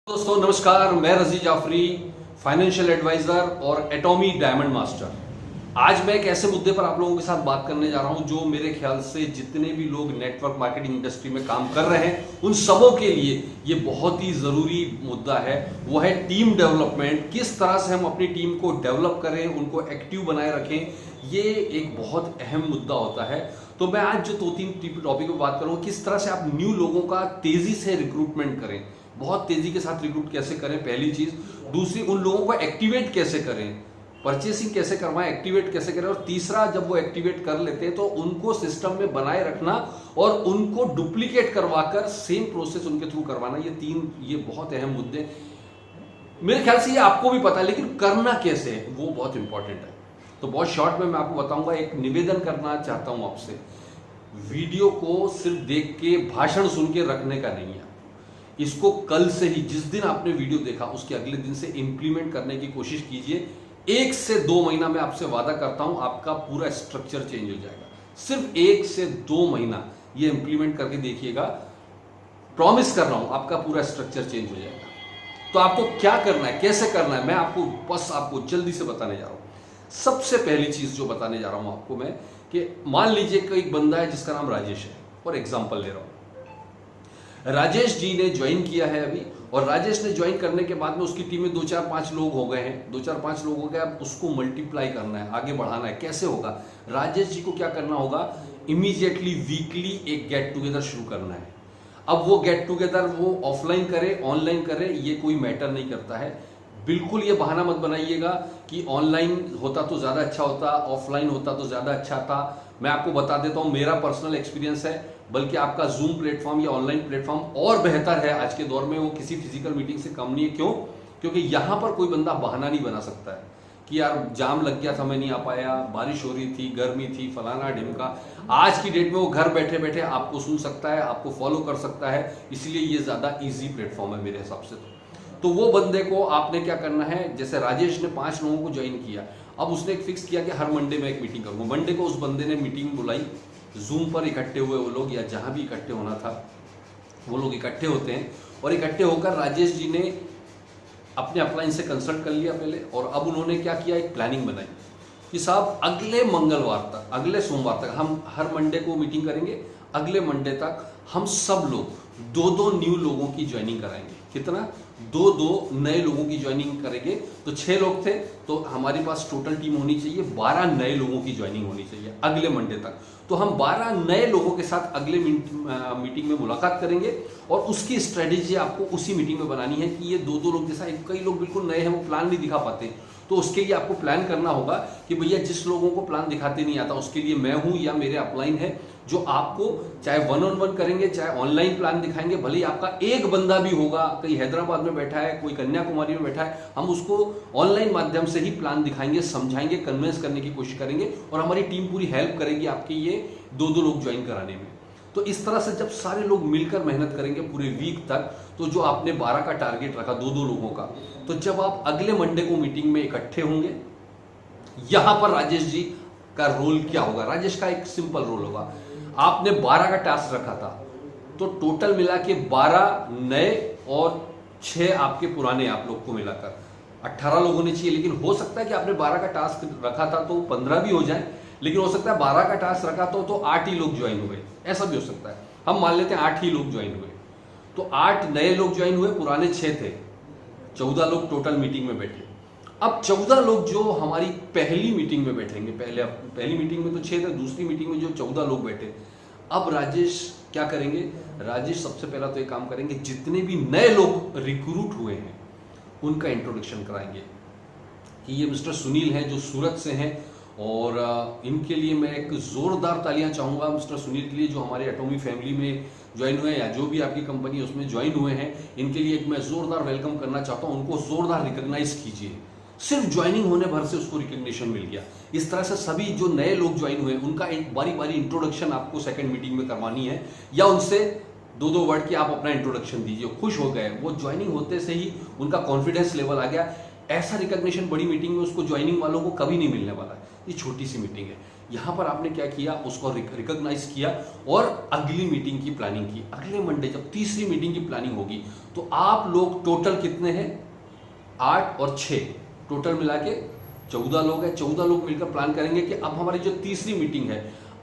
दोस्तों नमस्कार, मैं रजी जाफरी, फाइनेंशियल एडवाइजर और एटॉमी डायमंड मास्टर। आज मैं एक ऐसे मुद्दे पर आप लोगों के साथ बात करने जा रहा हूं जो मेरे ख्याल से जितने भी लोग नेटवर्क मार्केटिंग इंडस्ट्री में काम कर रहे हैं उन सबों के लिए ये बहुत ही जरूरी मुद्दा है। वो है टीम डेवलपमेंट। किस तरह से हम अपनी टीम को डेवलप करें, उनको एक्टिव बनाए रखें, ये एक बहुत अहम मुद्दा होता है। तो मैं आज जो 2-3 टॉपिक पर बात करूंगा, किस तरह से आप न्यू लोगों का तेजी से रिक्रूटमेंट करें, बहुत तेजी के साथ रिक्रूट कैसे करें, पहली चीज। दूसरी, उन लोगों को एक्टिवेट कैसे करें, परचेसिंग कैसे करवाएं, एक्टिवेट कैसे करें। और तीसरा, जब वो एक्टिवेट कर लेते हैं तो उनको सिस्टम में बनाए रखना और उनको डुप्लीकेट करवाकर सेम प्रोसेस उनके थ्रू करवाना। ये बहुत अहम मुद्दे, मेरे ख्याल से ये आपको भी पता है, लेकिन करना कैसे है वो बहुत इंपॉर्टेंट है। तो बहुत शॉर्ट में मैं आपको बताऊंगा। एक निवेदन करना चाहता हूं आपसे, वीडियो को सिर्फ देख के भाषण सुन के रखने का नहीं है। इसको कल से ही, जिस दिन आपने वीडियो देखा उसके अगले दिन से इंप्लीमेंट करने की कोशिश कीजिए। 1 से 2 महीना मैं आपसे वादा करता हूं आपका पूरा स्ट्रक्चर चेंज हो जाएगा। सिर्फ 1 से 2 महीना ये इंप्लीमेंट करके देखिएगा, प्रॉमिस कर रहा हूं आपका पूरा स्ट्रक्चर चेंज हो जाएगा। तो आपको क्या करना है, कैसे करना है, मैं आपको जल्दी से बताने जा रहा हूं। सबसे पहली चीज जो बताने जा रहा हूं आपको मैं, कि मान लीजिए कि एक बंदा है जिसका नाम राजेश है, और एग्जाम्पल ले रहा हूं। राजेश जी ने ज्वाइन किया है अभी, और राजेश ने ज्वाइन करने के बाद में उसकी टीम में 2-4-5 लोग हो गए हैं। 2-4-5 लोग हो गए, अब उसको मल्टीप्लाई करना है, आगे बढ़ाना है। कैसे होगा? राजेश जी को क्या करना होगा, इमीडिएटली वीकली एक गेट टुगेदर शुरू करना है। अब वो गेट टुगेदर वो ऑफलाइन करे, ऑनलाइन करे, ये कोई मैटर नहीं करता है। बिल्कुल ये बहाना मत बनाइएगा कि ऑनलाइन होता तो ज्यादा अच्छा होता, ऑफलाइन होता तो ज्यादा अच्छा था। मैं आपको बता देता हूं, मेरा पर्सनल एक्सपीरियंस है, बल्कि आपका जूम प्लेटफॉर्म या ऑनलाइन प्लेटफॉर्म और बेहतर है आज के दौर में। वो किसी फिजिकल मीटिंग से कम नहीं है। क्यों? क्योंकि यहां पर कोई बंदा बहाना नहीं बना सकता है कि यार जाम लग गया था, मैं नहीं आ पाया, बारिश हो रही थी, गर्मी थी, फलाना ढिमका। आज की डेट में वो घर बैठे बैठे आपको सुन सकता है, आपको फॉलो कर सकता है, इसलिए ये ज्यादा ईजी प्लेटफॉर्म है मेरे हिसाब से। तो वो बंदे को आपने क्या करना है, जैसे राजेश ने 5 लोगों को ज्वाइन किया, अब उसने एक फिक्स किया कि हर मंडे में एक मीटिंग करूंगा। मंडे को उस बंदे ने मीटिंग बुलाई, जूम पर इकट्ठे हुए वो लोग, या जहां भी इकट्ठे होना था वो लोग इकट्ठे होते हैं। और इकट्ठे होकर राजेश जी ने अपने अपलाइन से कंसल्ट कर लिया पहले, और अब उन्होंने क्या किया, एक प्लानिंग बनाई कि साहब अगले मंगलवार तक, अगले सोमवार तक, हम हर मंडे को मीटिंग करेंगे, अगले मंडे तक हम सब लोग 2-2 न्यू लोगों की ज्वाइनिंग कराएंगे। कितना? 2-2 नए लोगों की ज्वाइनिंग करेंगे। तो 6 लोग थे, तो हमारे पास टोटल टीम होनी चाहिए 12 नए लोगों की ज्वाइनिंग होनी चाहिए अगले मंडे तक। तो हम 12 नए लोगों के साथ अगले मीटिंग में मुलाकात करेंगे, और उसकी स्ट्रेटेजी आपको उसी मीटिंग में बनानी है कि ये 2-2 लोग, जैसा कई लोग बिल्कुल नए हैं वो प्लान नहीं दिखा पाते, तो उसके लिए आपको प्लान करना होगा कि भैया जिस लोगों को प्लान दिखाते नहीं आता उसके लिए मैं हूं या मेरे अपलाइन है, जो आपको चाहे 1-on-1 करेंगे, चाहे ऑनलाइन प्लान दिखाएंगे। भले ही आपका एक बंदा भी होगा, कहीं हैदराबाद में बैठा है, कोई कन्याकुमारी में बैठा है, हम उसको ऑनलाइन माध्यम से ही प्लान दिखाएंगे, समझाएंगे, कन्विंस करने की कोशिश करेंगे, और हमारी टीम पूरी हेल्प करेगी आपके ये 2-2 लोग ज्वाइन कराने में। तो इस तरह से जब सारे लोग मिलकर मेहनत करेंगे पूरे वीक तक, तो जो आपने 12 का टारगेट रखा 2-2 लोगों का, तो जब आप अगले मंडे को मीटिंग में इकट्ठे होंगे, यहां पर राजेश जी का रोल क्या होगा? राजेश का एक सिंपल रोल होगा। आपने 12 का टास्क रखा था, तो टोटल मिला के 12 नए और 6 आपके पुराने, आप लोग को मिलाकर 18 लोग होने चाहिए। लेकिन हो सकता है कि आपने 12 का टास्क रखा था तो 15 भी हो जाए, लेकिन हो सकता है 12 का टास्क रखा तो 8 ही लोग ज्वाइन हुए, ऐसा भी हो सकता है। हम मान लेते हैं 8 ही लोग ज्वाइन हुए, तो 8 नए लोग ज्वाइन हुए, पुराने 6 थे, 14 लोग टोटल मीटिंग में बैठे। अब 14 लोग जो हमारी पहली मीटिंग में बैठेंगे, पहली मीटिंग में तो 6 थे, दूसरी मीटिंग में जो 14 लोग बैठे, अब राजेश क्या करेंगे? राजेश सबसे पहला तो एक काम करेंगे, जितने भी नए लोग रिक्रूट हुए हैं उनका इंट्रोडक्शन कराएंगे कि ये मिस्टर सुनील हैं जो सूरत से हैं, और इनके लिए मैं एक जोरदार तालियां चाहूंगा मिस्टर सुनील के लिए, जो हमारे एटॉमी फैमिली में ज्वाइन हुए हैं, या जो भी आपकी कंपनी है उसमें ज्वाइन हुए हैं। इनके लिए एक मैं जोरदार वेलकम करना चाहता हूं, उनको जोरदार रिकॉग्नाइज कीजिए। सिर्फ ज्वाइनिंग होने भर से उसको रिकग्निशन मिल गया। इस तरह से सभी जो नए लोग ज्वाइन हुए उनका एक बारी बारी इंट्रोडक्शन आपको सेकंड मीटिंग में करवानी है, या उनसे 2-2 वर्ड की आप अपना इंट्रोडक्शन दीजिए। खुश हो गए, वो ज्वाइनिंग होते से ही उनका कॉन्फिडेंस लेवल आ गया। ऐसा रिकग्निशन बड़ी मीटिंग में उसको ज्वाइनिंग वालों को कभी नहीं मिलने वाला है। ये छोटी सी मीटिंग है, यहाँ पर आपने क्या किया, उसको रिकॉग्नाइज किया और अगली मीटिंग की प्लानिंग की। अगले मंडे जब तीसरी मीटिंग की प्लानिंग होगी तो आप लोग टोटल कितने हैं, 8 और 6 टोटल मिला के 14 लोग हैं। 14 लोग मिलकर प्लान करेंगे कि अब हमारी जो तीसरी मीटिंग है,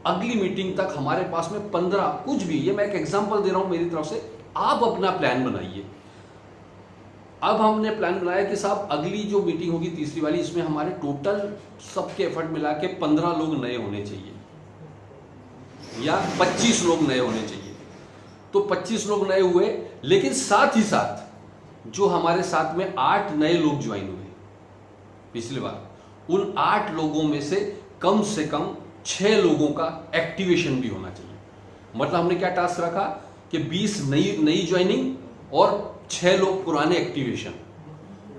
अगली मीटिंग तक हमारे पास में 15 कुछ भी, ये मैं एक एग्जांपल दे रहा हूं मेरी तरफ से, आप अपना प्लान बनाइए। अब हमने प्लान बनाया कि साहब अगली जो मीटिंग होगी तीसरी वाली, इसमें हमारे टोटल सबके एफर्ट मिला के 15 लोग नए होने चाहिए या 25 लोग नए होने चाहिए। तो 25 लोग नए हुए, लेकिन साथ ही साथ जो हमारे साथ में 8 नए लोग ज्वाइन हुए पिछली बार, उन 8 लोगों में से कम 6 लोगों का एक्टिवेशन भी होना चाहिए। मतलब हमने क्या टास्क रखा कि 20 नई ज्वाइनिंग और 6 लोग पुराने एक्टिवेशन।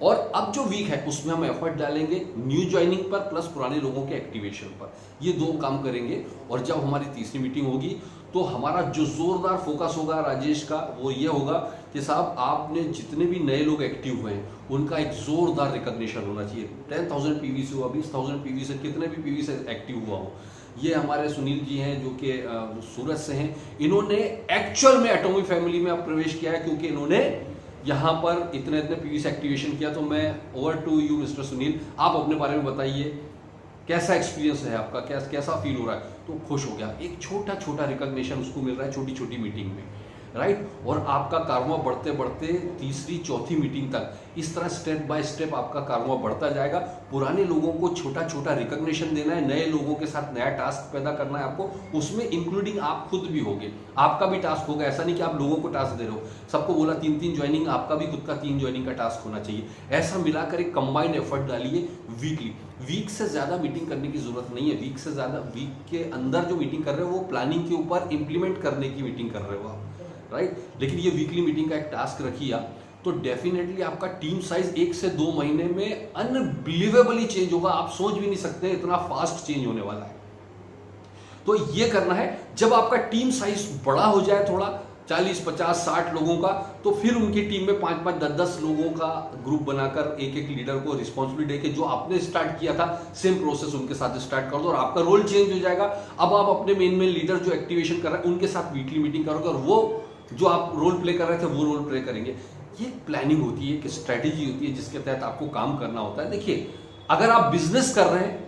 और अब जो वीक है उसमें हम एफर्ट डालेंगे न्यू ज्वाइनिंग पर प्लस पुराने लोगों के एक्टिवेशन पर। ये 2 काम करेंगे। और जब हमारी तीसरी मीटिंग होगी तो हमारा जो जोरदार फोकस होगा राजेश का, वो ये होगा कि साहब आपने जितने भी नए लोग एक्टिव हुए हैं उनका एक जोरदार रिकॉग्निशन होना चाहिए। 10,000 पीवी से हुआ, 20,000 पीवी से, कितने भी पीवी से एक्टिव हुआ हो। ये हमारे सुनील जी हैं जो कि सूरत से हैं। इन्होंने एक्चुअल में एटॉमी फैमिली में अब प्रवेश किया है क्योंकि इन्होंने यहाँ पर इतने पीवी से एक्टिवेशन किया। तो मैं over to you mister Sunil, आप अपने बारे में बताइए, कैसा एक्सपीरियंस है आपका, कैसा फील हो रहा है। तो खुश हो गया, एक छोटा रिकॉग्निशन उसको मिल रहा है छोटी मीटिंग में, राइट। और आपका कारवा बढ़ते बढ़ते तीसरी चौथी मीटिंग तक इस तरह स्टेप बाय स्टेप आपका कारवा बढ़ता जाएगा। पुराने लोगों को छोटा रिकॉग्निशन देना है, नए लोगों के साथ नया टास्क पैदा करना है आपको, उसमें इंक्लूडिंग आप खुद भी होगे, आपका भी टास्क होगा। ऐसा नहीं कि आप लोगों को टास्क दे रहे हो, सबको बोला 3 ज्वाइनिंग, आपका भी खुद का 3 ज्वाइनिंग का टास्क होना चाहिए। ऐसा मिलाकर एक कंबाइंड एफर्ट डालिए वीकली। वीक से ज्यादा मीटिंग करने की जरूरत नहीं है। वीक से ज्यादा, वीक के अंदर जो मीटिंग कर रहे हो वो प्लानिंग के ऊपर इंप्लीमेंट करने की मीटिंग कर रहे हो आप, राइट। लेकिन ये वीकली मीटिंग का एक टास्क रखिए तो डेफिनेटली आपका टीम साइज 1 से 2 महीने में अनबिलीवेबली चेंज होगा। आप सोच भी नहीं सकते इतना फास्ट चेंज होने वाला है। तो ये करना है। जब आपका टीम साइज बड़ा हो जाए थोड़ा, 40, 50, 60 लोगों का, तो फिर उनकी टीम में 5, 10 लोगों का ग्रुप बनाकर एक लीडर को रिस्पॉन्सिबिलिटी देके जो आपने स्टार्ट किया था सेम प्रोसेस उनके साथ स्टार्ट कर दो और आपका रोल चेंज हो जाएगा। अब आप अपने मेन लीडर जो एक्टिवेशन कर रहे हैं उनके साथ वीकली मीटिंग करोगे और वो जो आप रोल प्ले कर रहे थे वो रोल प्ले करेंगे। ये प्लानिंग होती है, एक स्ट्रैटेजी होती है जिसके तहत आपको काम करना होता है। देखिए, अगर आप बिजनेस कर रहे हैं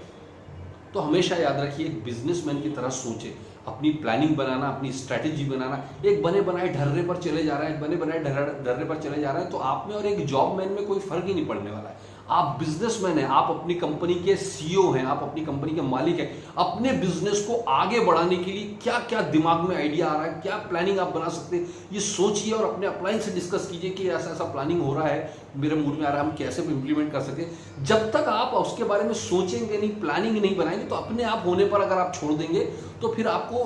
तो हमेशा याद रखिए एक बिजनेसमैन की तरह सोचे, अपनी प्लानिंग बनाना, अपनी स्ट्रैटेजी बनाना। एक बने बनाए ढर्रे पर चले जा रहा है, बने बनाए ढर्रे पर चले जा रहा है तो आप में और एक जॉब मैन में कोई फर्क ही नहीं पड़ने वाला है। आप बिजनेसमैन हैं, आप अपनी कंपनी के सीईओ हैं, आप अपनी कंपनी के मालिक हैं। अपने बिजनेस को आगे बढ़ाने के लिए क्या क्या दिमाग में आइडिया आ रहा है, क्या प्लानिंग आप बना सकते हैं, ये सोचिए और अपने अपलाइन से डिस्कस कीजिए कि ऐसा ऐसा प्लानिंग हो रहा है, मेरे मूड में आ रहा है, हम कैसे इंप्लीमेंट कर सकते हैं। जब तक आप उसके बारे में सोचेंगे नहीं, प्लानिंग नहीं बनाएंगे तो अपने आप होने पर अगर आप छोड़ देंगे तो फिर आपको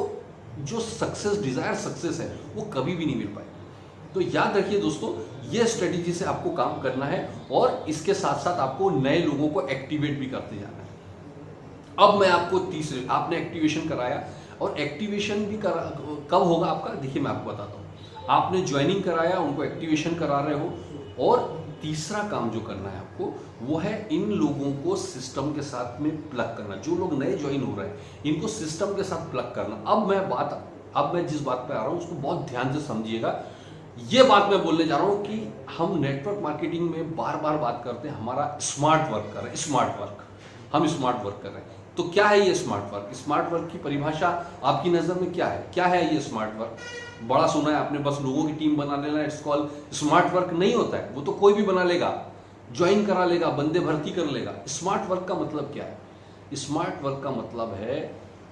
जो सक्सेस, डिजायर सक्सेस है वो कभी भी नहीं मिल पाएगी। तो याद रखिए दोस्तों, ये स्ट्रेटेजी से आपको काम करना है और इसके साथ साथ आपको नए लोगों को एक्टिवेट भी करते जाना है। अब मैं आपको तीसरे, आपने एक्टिवेशन कराया और एक्टिवेशन भी कब होगा आपका, देखिए मैं आपको बताता हूँ। आपने ज्वाइनिंग कराया, उनको एक्टिवेशन करा रहे हो और तीसरा काम जो करना है आपको वो है इन लोगों को सिस्टम के साथ में प्लग करना। जो लोग नए ज्वाइन हो रहे हैं इनको सिस्टम के साथ प्लग करना। अब मैं जिस बात पे आ रहा हूँ उसको बहुत ध्यान से समझिएगा। ये बात मैं बोलने जा रहा हूं कि हम नेटवर्क मार्केटिंग में बार बार बात करते हैं हमारा स्मार्ट वर्क कर रहे हैं, स्मार्ट वर्क, हम स्मार्ट वर्क कर रहे हैं। तो क्या है ये स्मार्ट वर्क? स्मार्ट वर्क की परिभाषा आपकी नजर में क्या है? क्या है ये स्मार्ट वर्क? बड़ा सुना है आपने, बस लोगों की टीम बना लेना, इट्स कॉल स्मार्ट वर्क। नहीं होता है, वो तो कोई भी बना लेगा, ज्वाइन करा लेगा, बंदे भर्ती कर लेगा। स्मार्ट वर्क का मतलब क्या है? स्मार्ट वर्क का मतलब है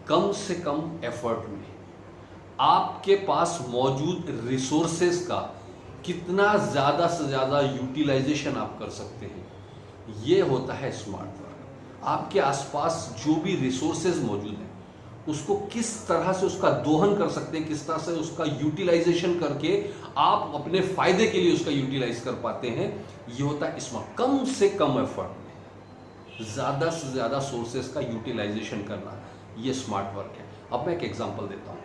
कम से कम एफर्ट में आपके पास मौजूद रिसोर्सेस का कितना ज्यादा से ज्यादा यूटिलाइजेशन आप कर सकते हैं, ये होता है स्मार्ट वर्क। आपके आसपास जो भी रिसोर्सेज मौजूद हैं उसको किस तरह से उसका दोहन कर सकते हैं, किस तरह से उसका यूटिलाइजेशन करके आप अपने फायदे के लिए उसका यूटिलाइज कर पाते हैं, ये होता है स्मार्ट। कम से कम एफर्ट में ज्यादा से ज्यादा सोर्सेस का यूटिलाइजेशन करना, ये स्मार्ट वर्क है। अब मैं एक एग्जांपल देता हूं।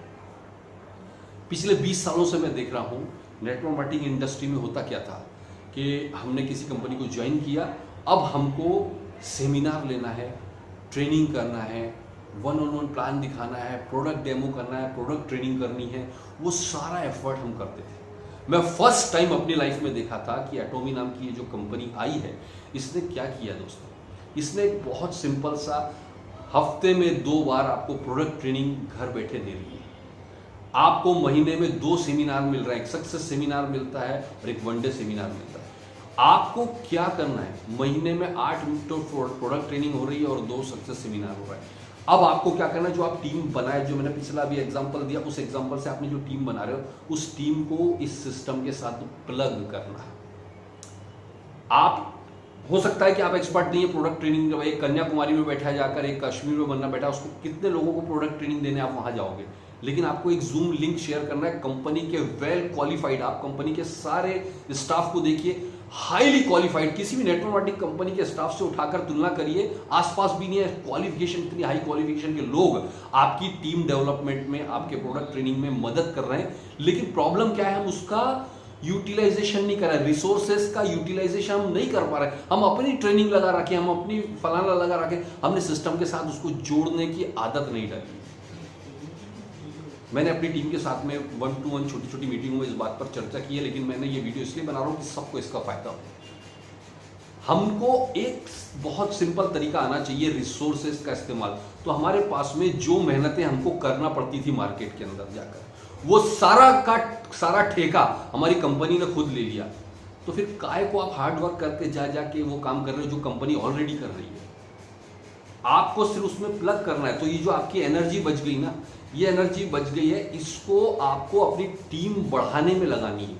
पिछले 20 सालों से मैं देख रहा हूँ नेटवर्क मार्केटिंग इंडस्ट्री में होता क्या था कि हमने किसी कंपनी को ज्वाइन किया, अब हमको सेमिनार लेना है, ट्रेनिंग करना है, वन ऑन वन प्लान दिखाना है, प्रोडक्ट डेमो करना है, प्रोडक्ट ट्रेनिंग करनी है, वो सारा एफर्ट हम करते थे। मैं फर्स्ट टाइम अपनी लाइफ में देखा था कि एटॉमी नाम की ये जो कंपनी आई है, इसने क्या किया दोस्तों, इसने एक बहुत सिंपल सा हफ्ते में 2 बार आपको प्रोडक्ट ट्रेनिंग घर बैठे दे रही है। आपको महीने में 2 सेमिनार मिल रहा है, एक सक्सेस सेमिनार मिलता है और एक वन डे सेमिनार मिलता है। आपको क्या करना है, महीने में 8 तो प्रोडक्ट ट्रेनिंग हो रही है और 2 सक्सेस सेमिनार हो रहा है। अब आपको क्या करना है, जो आप टीम बनाए, जो मैंने पिछला अभी एग्जांपल दिया, उस एग्जांपल से आपने जो टीम बना रहे हो, उस टीम को इस सिस्टम के साथ प्लग करना है। आप हो सकता है कि आप एक्सपर्ट नहीं है प्रोडक्ट ट्रेनिंग में, एक कन्याकुमारी में बैठा है जाकर, एक कश्मीर में बनना बैठा, उसको कितने लोगों को प्रोडक्ट ट्रेनिंग देने आप वहां जाओगे। लेकिन आपको एक जूम लिंक शेयर करना है कंपनी के वेल क्वालिफाइड, आप कंपनी के सारे स्टाफ को देखिए, हाईली क्वालिफाइड, किसी भी नेटवर्क मार्केटिंग कंपनी के स्टाफ से उठाकर तुलना करिए, आसपास भी नहीं है क्वालिफिकेशन, इतनी हाई क्वालिफिकेशन के लोग आपकी टीम डेवलपमेंट में, आपके प्रोडक्ट ट्रेनिंग में मदद कर रहे हैं। लेकिन प्रॉब्लम क्या है, हम उसका यूटिलाइजेशन नहीं कर रहे, रिसोर्सेस का यूटिलाइजेशन हम नहीं कर पा रहे। हम अपनी ट्रेनिंग लगा रखे, हम अपनी फलाना लगा रखे, हमने सिस्टम के साथ उसको जोड़ने की आदत नहीं डाली। मैंने अपनी टीम के साथ में 1-to-1 छोटी छोटी मीटिंगों में इस बात पर चर्चा की है, लेकिन मैंने ये वीडियो इसलिए बना रहा हूँ कि सबको इसका फायदा हो। हमको एक बहुत सिंपल तरीका आना चाहिए रिसोर्सेस का इस्तेमाल। तो हमारे पास में जो मेहनतें हमको करना पड़ती थी मार्केट के अंदर जाकर, वो सारा का सारा ठेका हमारी कंपनी ने खुद ले लिया। तो फिर काय को आप हार्ड वर्क करके जाके वो काम कर रहे हो जो कंपनी ऑलरेडी कर रही है। आपको सिर्फ उसमें प्लग करना है। तो ये जो आपकी एनर्जी बच गई ना, ये एनर्जी बच गई है, इसको आपको अपनी टीम बढ़ाने में लगानी है।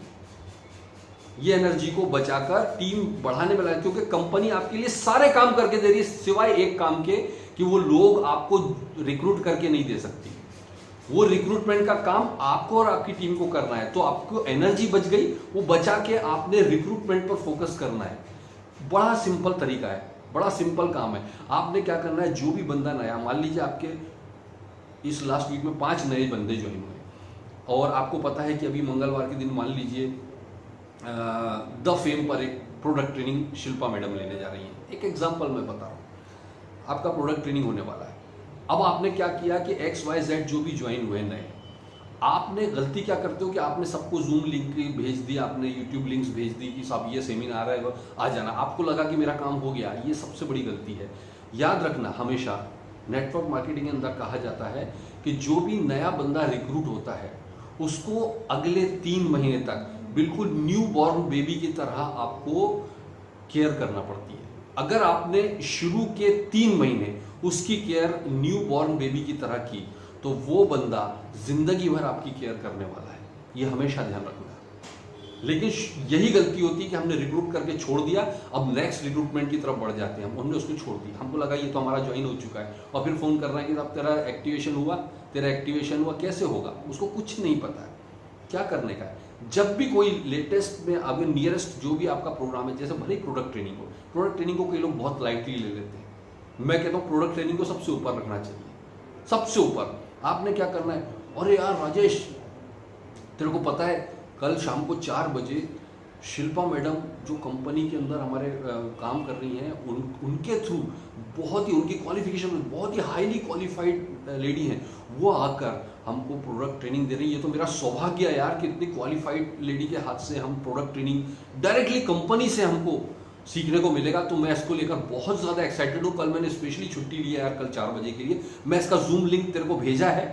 ये एनर्जी को बचाकर टीम बढ़ाने में लगानी, क्योंकि कंपनी आपके लिए सारे काम करके दे रही है सिवाय एक काम के कि वो लोग आपको रिक्रूट करके नहीं दे सकती। वो रिक्रूटमेंट का काम आपको और आपकी टीम को करना है। तो आपको एनर्जी बच गई, वो बचा के आपने रिक्रूटमेंट पर फोकस करना है। बड़ा सिंपल तरीका है, बड़ा सिंपल काम है। आपने क्या करना है, जो भी बंदा नया, मान लीजिए आपके इस लास्ट वीक में 5 नए बंदे ज्वाइन हुए और आपको पता है कि अभी मंगलवार के दिन मान लीजिए द फेम पर एक प्रोडक्ट ट्रेनिंग शिल्पा मैडम लेने जा रही हैं। एक एग्जांपल मैं बता रहा हूँ, आपका प्रोडक्ट ट्रेनिंग होने वाला है। अब आपने क्या किया कि XYZ जो भी ज्वाइन हुए नए, आपने गलती क्या करते हो कि आपने सबको जूम लिंक भेज दी, आपने यूट्यूब लिंक्स भेज दी कि सब ये सेमिनार है आ जाना, आपको लगा कि मेरा काम हो गया। ये सबसे बड़ी गलती है। याद रखना, हमेशा नेटवर्क मार्केटिंग के अंदर कहा जाता है कि जो भी नया बंदा रिक्रूट होता है उसको अगले 3 महीने तक बिल्कुल न्यू बॉर्न बेबी की तरह आपको केयर करना पड़ती है। अगर आपने शुरू के 3 महीने उसकी केयर न्यू बॉर्न बेबी की तरह की, तो वो बंदा जिंदगी भर आपकी केयर करने वाला है। ये हमेशा ध्यान रखना। लेकिन यही गलती होती है कि हमने रिक्रूट करके छोड़ दिया, अब नेक्स्ट रिक्रूटमेंट की तरफ बढ़ जाते हैं। हमने उसको छोड़ दिया, हमको लगा ये तो हमारा ज्वाइन हो चुका है, और फिर फोन कर रहा है कि अब तेरा एक्टिवेशन हुआ, कैसे होगा, उसको कुछ नहीं पता है क्या करने का है। जब भी कोई लेटेस्ट में अभी नियरेस्ट जो भी आपका प्रोग्राम है, जैसे भले ही प्रोडक्ट ट्रेनिंग को कई लोग बहुत लाइटली ले लेते हैं। मैं कहता हूँ प्रोडक्ट ट्रेनिंग को सबसे ऊपर रखना चाहिए, सबसे ऊपर। आपने क्या करना है, अरे यार राजेश, तेरे को पता है कल शाम को 4 बजे शिल्पा मैडम जो कंपनी के अंदर हमारे काम कर रही हैं, उनके थ्रू बहुत ही, उनकी क्वालिफिकेशन बहुत ही हाईली क्वालिफाइड लेडी हैं, वो आकर हमको प्रोडक्ट ट्रेनिंग दे रही है। ये तो मेरा सौभाग्य है यार कि इतनी क्वालिफाइड लेडी के हाथ से हम प्रोडक्ट ट्रेनिंग डायरेक्टली कंपनी से हमको सीखने को मिलेगा। तो मैं इसको लेकर बहुत ज़्यादा एक्साइटेड हूँ। कल मैंने स्पेशली छुट्टी ली है यार, कल 4 बजे के लिए। मैं इसका जूम लिंक तेरे को भेजा है,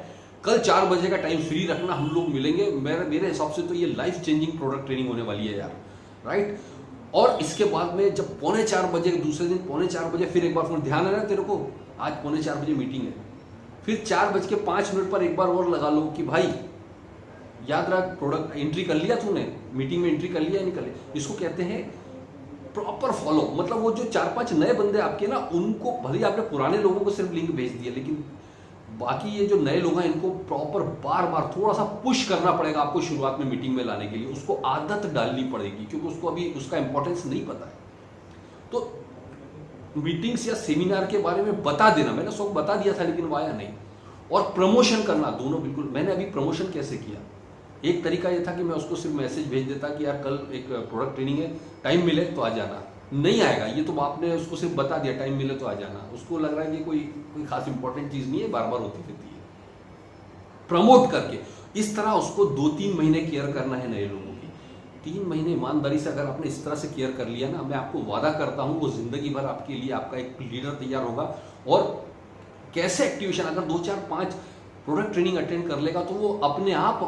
कल 4 बजे का टाइम फ्री रखना, हम लोग मिलेंगे। मेरे हिसाब से तो ये लाइफ चेंजिंग प्रोडक्ट ट्रेनिंग होने वाली है यार, राइट। और इसके बाद में जब 3:45 बजे, दूसरे दिन 3:45 बजे फिर एक बार फोन, ध्यान है ना तेरे को, आज 4:45 बजे मीटिंग है। फिर 4:05 पर एक बार और लगा लो कि भाई याद रख, प्रोडक्ट एंट्री कर लिया तूने, मीटिंग में एंट्री कर लिया या नहीं कर लिया। इसको कहते हैं प्रॉपर फॉलो। मतलब वो जो 4-5 नए बंदे आपके ना, उनको भले ही आपने पुराने लोगों को सिर्फ लिंक भेज दिया, लेकिन बाकी ये जो नए लोग हैं इनको प्रॉपर बार बार थोड़ा सा पुश करना पड़ेगा आपको शुरुआत में मीटिंग में लाने के लिए। उसको आदत डालनी पड़ेगी, क्योंकि उसको अभी उसका इंपॉर्टेंस नहीं पता है। तो मीटिंग्स या सेमिनार के बारे में बता देना, मैंने सब बता दिया था लेकिन वाया नहीं। और प्रमोशन करना, दोनों बिल्कुल। मैंने अभी प्रमोशन कैसे किया, एक तरीका ये था कि मैं उसको सिर्फ मैसेज भेज देता कि यार कल एक प्रोडक्ट ट्रेनिंग है, टाइम मिले तो आ जाना, नहीं आएगा। ये तो आपने उसको सिर्फ बता दिया टाइम मिले तो आ जाना, उसको लग रहा है कि कोई खास इंपॉर्टेंट चीज नहीं है, बार बार होती रहती है। प्रमोट करके इस तरह उसको 2-3 महीने केयर करना है नए लोगों की। 3 महीने ईमानदारी से अगर आपने इस तरह से केयर कर लिया ना, मैं आपको वादा करता हूं वो जिंदगी भर आपके लिए आपका एक लीडर तैयार होगा। और कैसे एक्टिवेशन, अगर 2-4-5 प्रोडक्ट ट्रेनिंग अटेंड कर लेगा तो वो अपने आप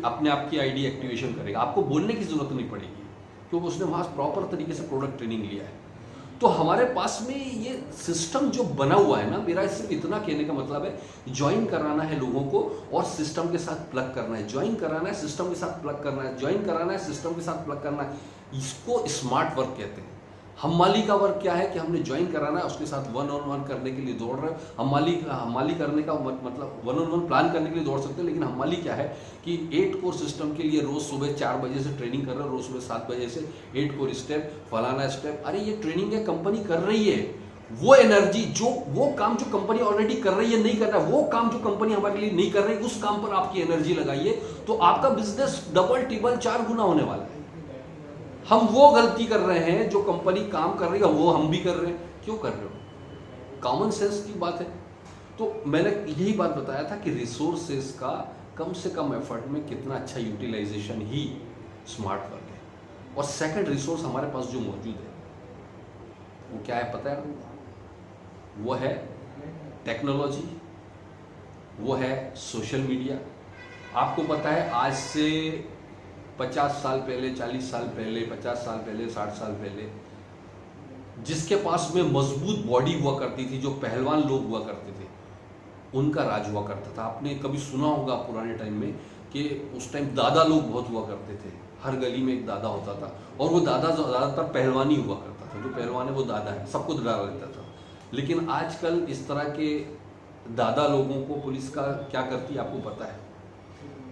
अपने आप की आईडी एक्टिवेशन करेगा, आपको बोलने की जरूरत नहीं पड़ेगी, क्योंकि उसने वहां प्रॉपर तरीके से प्रोडक्ट ट्रेनिंग लिया है। तो हमारे पास में ये सिस्टम जो बना हुआ है ना, मेरा सिर्फ इतना कहने का मतलब है ज्वाइन कराना है लोगों को और सिस्टम के साथ प्लग करना है, ज्वाइन कराना है सिस्टम के साथ प्लग करना है, ज्वाइन कराना है सिस्टम के साथ प्लग करना है। इसको स्मार्ट वर्क कहते हैं। हमाली का वर्क क्या है कि हमने ज्वाइन कराना है, उसके साथ 1-on-1 करने के लिए दौड़ रहे हो। हमाली करने का मतलब 1-on-1 प्लान करने के लिए दौड़ सकते हैं, लेकिन हमाली क्या है कि 8 कोर सिस्टम के लिए रोज सुबह 4 बजे से ट्रेनिंग कर रहे हो, रोज सुबह 7 बजे से 8 कोर स्टेप, फलाना स्टेप। अरे ये ट्रेनिंग है, कंपनी कर रही है। वो एनर्जी वो काम जो कंपनी ऑलरेडी कर रही है नहीं कर रहा है, वो काम जो कंपनी हमारे लिए नहीं कर रही, उस काम पर आपकी एनर्जी लगाइए, तो आपका बिजनेस डबल ट्रिपल 4 गुना होने वाला है। हम वो गलती कर रहे हैं जो कंपनी काम कर रही है वो हम भी कर रहे हैं। क्यों कर रहे हो? कॉमन सेंस की बात है। तो मैंने यही बात बताया था कि रिसोर्सेस का कम से कम एफर्ट में कितना अच्छा यूटिलाइजेशन ही स्मार्ट वर्क है। और सेकंड रिसोर्स हमारे पास जो मौजूद है वो क्या है पता है? वो है टेक्नोलॉजी, वो है सोशल मीडिया। आपको पता है आज से 50 साल पहले, 40 साल पहले, 50 साल पहले, 60 साल पहले जिसके पास में मजबूत बॉडी हुआ करती थी, जो पहलवान लोग हुआ करते थे, उनका राज हुआ करता था। आपने कभी सुना होगा पुराने टाइम में कि उस टाइम दादा लोग बहुत हुआ करते थे। हर गली में एक दादा होता था और वो दादा ज़्यादातर पहलवानी हुआ करता था। जो पहलवान है वो दादा है, सबको डरा लेता था। लेकिन आजकल इस तरह के दादा लोगों को पुलिस का क्या करती है आपको पता है?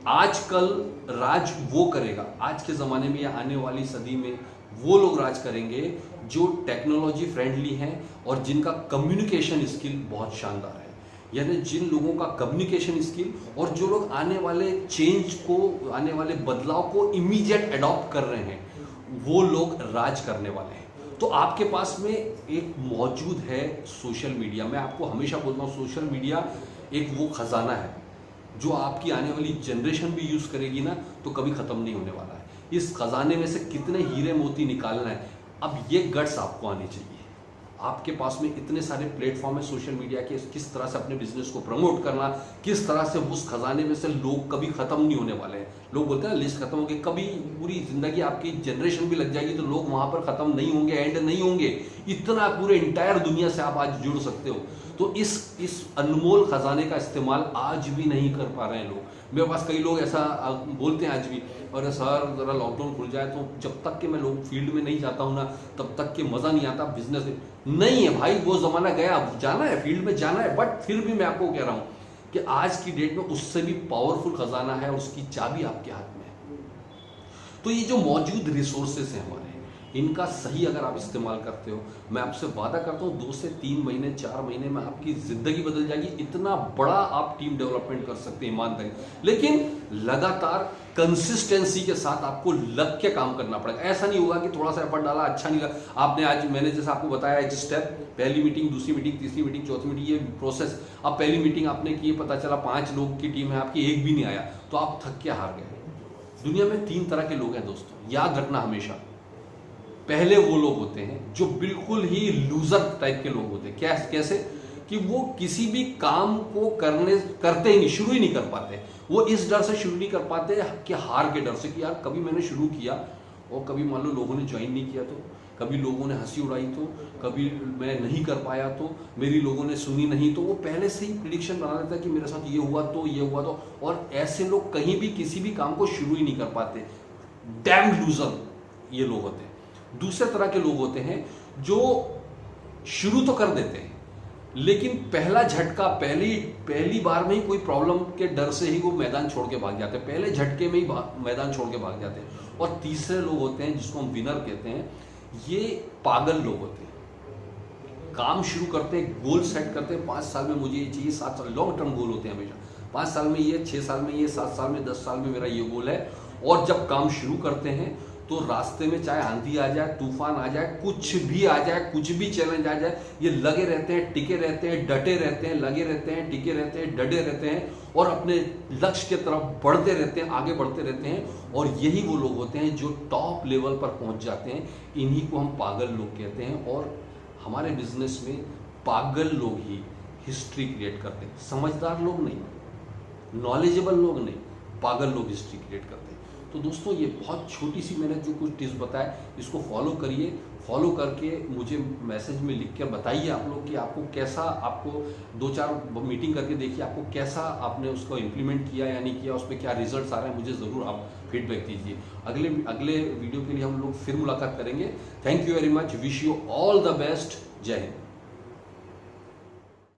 आजकल राज वो करेगा, आज के ज़माने में या आने वाली सदी में वो लोग राज करेंगे जो टेक्नोलॉजी फ्रेंडली हैं और जिनका कम्युनिकेशन स्किल बहुत शानदार है। यानी जिन लोगों का कम्युनिकेशन स्किल और जो लोग आने वाले चेंज को, आने वाले बदलाव को इमीडिएट अडॉप्ट कर रहे हैं, वो लोग राज करने वाले हैं। तो आपके पास में एक मौजूद है सोशल मीडिया। मैं आपको हमेशा बोलता हूँ सोशल मीडिया एक वो खजाना है जो आपकी आने वाली जनरेशन भी यूज करेगी ना तो कभी खत्म नहीं होने वाला है। इस खजाने में से कितने हीरे मोती निकालना है, अब ये गट्स आपको आनी चाहिए। आपके पास में इतने सारे प्लेटफॉर्म है सोशल मीडिया के, किस तरह से अपने बिजनेस को प्रमोट करना, किस तरह से उस खजाने में से लोग कभी खत्म नहीं होने वाले हैं। लोग बोलते हैं लिस्ट खत्म होगी, कभी पूरी जिंदगी आपकी जनरेशन भी लग जाएगी तो लोग वहां पर खत्म नहीं होंगे, एंड नहीं होंगे। इतना पूरे इंटायर दुनिया से आप आज जुड़ सकते हो। तो इस अनमोल खजाने का इस्तेमाल आज भी नहीं कर पा रहे हैं लोग। मेरे पास कई लोग ऐसा बोलते हैं आज भी, और सर ज़रा लॉकडाउन खुल जाए तो जब तक कि मैं लोग फील्ड में नहीं जाता हूँ ना तब तक के मज़ा नहीं आता बिजनेस में। नहीं है भाई, वो ज़माना गया, जाना है फील्ड में जाना है, बट फिर भी मैं आपको कह रहा हूँ कि आज की डेट में उससे भी पावरफुल खजाना है और उसकी चाबी आपके हाथ में है। तो ये जो मौजूद रिसोर्सेस हैं हमारे, इनका सही अगर आप इस्तेमाल करते हो, मैं आपसे वादा करता हूँ 2 से 3 महीने 4 महीने में आपकी जिंदगी बदल जाएगी। इतना बड़ा आप टीम डेवलपमेंट कर सकते हैं ईमानदारी, लेकिन लगातार कंसिस्टेंसी के साथ आपको लग के काम करना पड़ेगा। ऐसा नहीं होगा कि थोड़ा सा एफर्ट डाला, अच्छा नहीं लगा। आपने आज, मैंने जैसे आपको बताया एक स्टेप, पहली मीटिंग, दूसरी मीटिंग, तीसरी मीटिंग, चौथी मीटिंग, ये प्रोसेस। अब पहली मीटिंग आपने की, पता चला 5 लोग की टीम है आपकी, एक भी नहीं आया, तो आप थक के हार गए। दुनिया में 3 तरह के लोग हैं दोस्तों, याद रखना हमेशा। पहले वो लोग होते हैं जो बिल्कुल ही लूजर टाइप के लोग होते हैं। कैसे कि वो किसी भी काम को करते ही नहीं, शुरू ही नहीं कर पाते। वो इस डर से शुरू नहीं कर पाते कि हार के डर से, कि यार कभी मैंने शुरू किया और कभी मान लो लोगों ने ज्वाइन नहीं किया तो, कभी लोगों ने हंसी उड़ाई तो, कभी मैं नहीं कर पाया तो, मेरी लोगों ने सुनी नहीं तो, वो पहले से ही प्रिडिक्शन बना देता है कि मेरे साथ ये हुआ तो, ये हुआ तो। और ऐसे लोग कहीं भी किसी भी काम को शुरू ही नहीं कर पाते। डैम लूजर ये लोग होते हैं। दूसरे तरह के लोग होते हैं जो शुरू तो कर देते हैं लेकिन पहला झटका, पहली बार में ही कोई प्रॉब्लम के डर से ही वो मैदान छोड़ के भाग जाते हैं, पहले झटके में ही मैदान छोड़ के भाग जाते हैं। और तीसरे लोग होते हैं जिसको हम विनर कहते हैं, ये पागल लोग होते हैं। काम शुरू करते हैं, गोल सेट करते हैं, 5 साल में मुझे ये चाहिए, 7 साल, लॉन्ग टर्म गोल होते हैं हमेशा। 5 साल में ये, 6 साल में ये, 7 साल में, 10 साल में मेरा ये गोल है। और जब काम शुरू करते हैं तो रास्ते में चाहे आंधी आ जाए, तूफान आ जाए, कुछ भी आ जाए, कुछ भी चैलेंज आ जाए, ये लगे रहते हैं, टिके रहते हैं, डटे रहते हैं, लगे रहते हैं, टिके रहते हैं, डटे रहते हैं और अपने लक्ष्य की तरफ बढ़ते रहते हैं, आगे बढ़ते रहते हैं। और यही वो लोग होते हैं जो टॉप लेवल पर पहुंच जाते हैं। इन्हीं को हम पागल लोग कहते हैं। और हमारे बिजनेस में पागल लोग ही हिस्ट्री क्रिएट करते हैं, समझदार लोग नहीं, नॉलेजेबल लोग नहीं, पागल लोग हिस्ट्री क्रिएट करते हैं। तो दोस्तों, ये बहुत छोटी सी मैंने जो कुछ टिप्स बताया, इसको फॉलो करिए। फॉलो करके मुझे मैसेज में लिख कर बताइए आप लोग कि आपको कैसा, आपको 2-4 मीटिंग करके देखिए आपको कैसा आपने उसको इम्प्लीमेंट किया या नहीं किया, उस पर क्या रिजल्ट्स आ रहे हैं, मुझे ज़रूर आप फीडबैक दीजिए। अगले वीडियो के लिए हम लोग फिर मुलाकात करेंगे। Thank you very much, wish you all the best. जय हिंद।